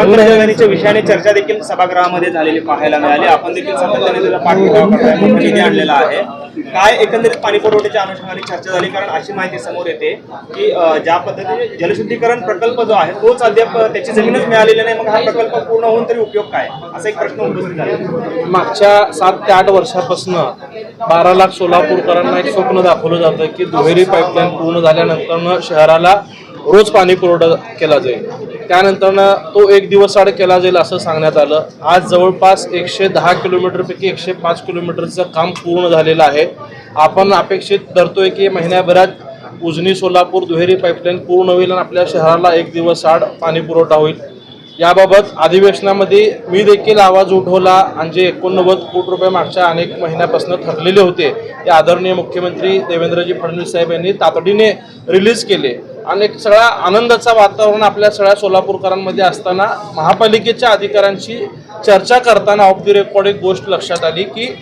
समांतर योजनेच्या विषयाने चर्चा देखील सभागृहामध्ये झालेली पाहायला मिळाली। आपण देखील सातत्याने त्याचा पाठपुरावा करताय, मोठा निधी आणलेला आहे। काय एकंदरीत पाणी पुरवठ्याच्या अनुषंगाने चर्चा झाली, कारण अशी माहिती समोर येते की ज्या पद्धतीने जलशुद्धीकरण प्रकल्प जो आहे तोच अद्याप त्याची जमीनच मिळालेली नाही, मग हा प्रकल्प पूर्ण होऊन तरी उपयोग काय, असा एक प्रश्न उपस्थित झाला। मागच्या 7 ते 8 वर्षापासून 12 लाख सोलापूरकरांना एक स्वप्न दाखवलं जातं की दुहेरी पाईपलाईन पूर्ण झाल्यानंतर शहराला रोज पाणी पुरवठा केला जाईल। त्यानंतर तो 1 दिवस आड केला जाईल असं सांगण्यात आलं। आज जवळपास 110 किलोमीटरपैकी 105 किलोमीटरचं काम पूर्ण झालेलं आहे। आपण अपेक्षित धरतोय की महिन्याभरात उजनी सोलापूर दुहेरी पाईपलाईन पूर्ण होईल आणि आपल्या शहराला 1 दिवस आड पाणी पुरवठा होईल। याबाबत अधिवेशनामध्ये मी देखील आवाज उठवला आणि जे 89 कोटी रुपये मागच्या अनेक महिन्यापासून थकलेले होते ते आदरणीय मुख्यमंत्री देवेंद्रजी फडणवीस साहेब यांनी तातडीने रिलीज केले आणि एक सगळा आनंदाचा वातावरण आपल्या सगळ्या सोलापूरकरांमध्ये असताना महापालिकेच्या अधिकाऱ्यांशी चर्चा करताना ऑफ द रेकॉर्ड एक गोष्ट लक्षात आली की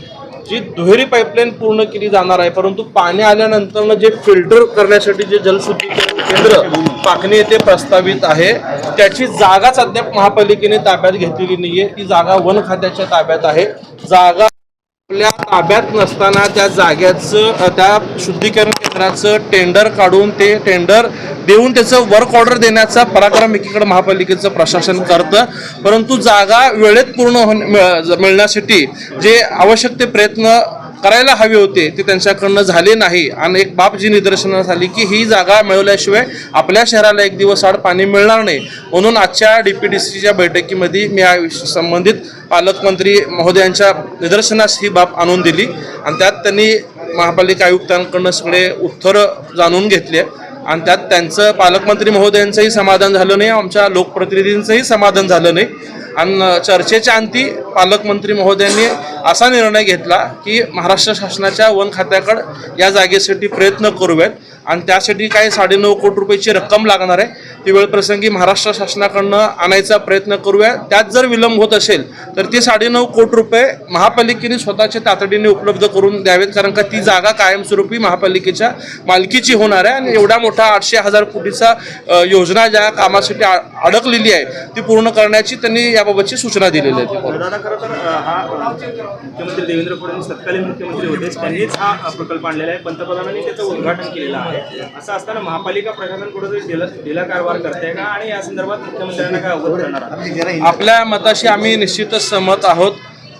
जी दुहेरी पाईपलाईन पूर्ण केली जाणार आहे, परंतु पाणी आल्यानंतर जे फिल्टर करण्यासाठी जे जलशुद्धीकरण केंद्र पाकणी येथे प्रस्तावित आहे त्याची जागाच अद्याप महापालिकेने ताब्यात घेतलेली नाहीये। ती जागा वन खात्याच्या ताब्यात आहे। जागा आपल्या ताब्यात नसताना त्या जाग्याचं त्या शुद्धीकरण केंद्राचं टेंडर काढून ते टेंडर देऊन त्याचं वर्क ऑर्डर देण्याचा पराक्रम एकीकडे महापालिकेचं प्रशासन करतं, परंतु जागा वेळेत पूर्ण मिळण्यासाठी जे आवश्यक ते प्रयत्न करायला हवे होते ते त्यांच्याकडनं झाले नाही। आणि एक बाब जी निदर्शनास आली की ही जागा मिळवल्याशिवाय आपल्या शहराला 1 दिवस आड पाणी मिळणार नाही। म्हणून आजच्या DPDCच्या बैठकीमध्ये मी या संबंधित पालकमंत्री महोदयांच्या निदर्शनास ही बाब आणून दिली आणि त्यात त्यांनी महापालिका आयुक्तांकडून सगळे उत्तरं जाणून घेतले आणि त्यात त्यांचं पालकमंत्री महोदयांचंही समाधान झालं नाही, आमच्या लोकप्रतिनिधींचंही समाधान झालं नाही। आणि चर्चेच्या अंती पालकमंत्री महोदयांनी असा निर्णय घेतला की महाराष्ट्र शासनाच्या वन खात्याकडे या जागेसाठी प्रयत्न करूयात आणि त्यासाठी काही 9.5 कोटी रुपयाची रक्कम लागणार आहे, ती वेळप्रसंगी महाराष्ट्र शासनाकडनं आणायचा प्रयत्न करूया। त्यात जर विलंब होत असेल तर ती 9.5 कोटी रुपये महापालिकेने स्वतःच्या तातडीने उपलब्ध करून द्यावेत, कारण का ती जागा कायमस्वरूपी महापालिकेच्या मालकीची होणार आहे आणि एवढा मोठा 800,000 कोटीचा योजना ज्या कामासाठी अडकलेली आहे ती पूर्ण करण्याची त्यांनी याबाबतची सूचना दिलेली आहे। दादा, खरं तर हा मुख्यमंत्री देवेंद्र फडणवीस तत्कालीन मुख्यमंत्री होते, त्यांनीच हा प्रकल्प आणलेला आहे, पंतप्रधानांनी त्याचं उद्घाटन केलेलं आहे। असं असताना महापालिका प्रशासन कुठेतरी ढिला कारभार करते का आणि या संदर्भात मुख्यमंत्र्यांना काय अवगत करणार? आपल्या मताशी आम्ही निश्चितच सहमत आहोत।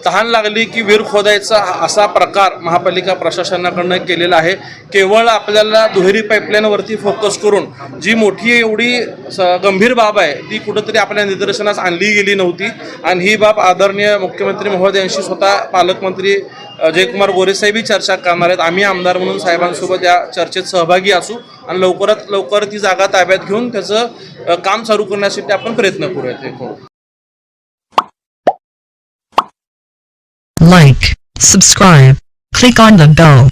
तहान लागली की विहीर खोदायचा असा प्रकार महापालिका प्रशासनाकडनं केलेला आहे। केवळ आपल्याला दुहेरी पाईपलाईनवरती फोकस करून जी मोठी एवढी गंभीर बाब आहे ती कुठंतरी आपल्या निदर्शनास आणली गेली नव्हती आणि ही बाब आदरणीय मुख्यमंत्री महोदयांशी स्वतः पालकमंत्री जयकुमार गोरे साहेबही चर्चा करणार आहेत। आम्ही आमदार म्हणून साहेबांसोबत या चर्चेत सहभागी असू आणि लवकरात लवकर ती जागा ताब्यात घेऊन त्याचं काम चालू करण्यासाठी आपण प्रयत्न करूयात। Like, subscribe, click on the bell.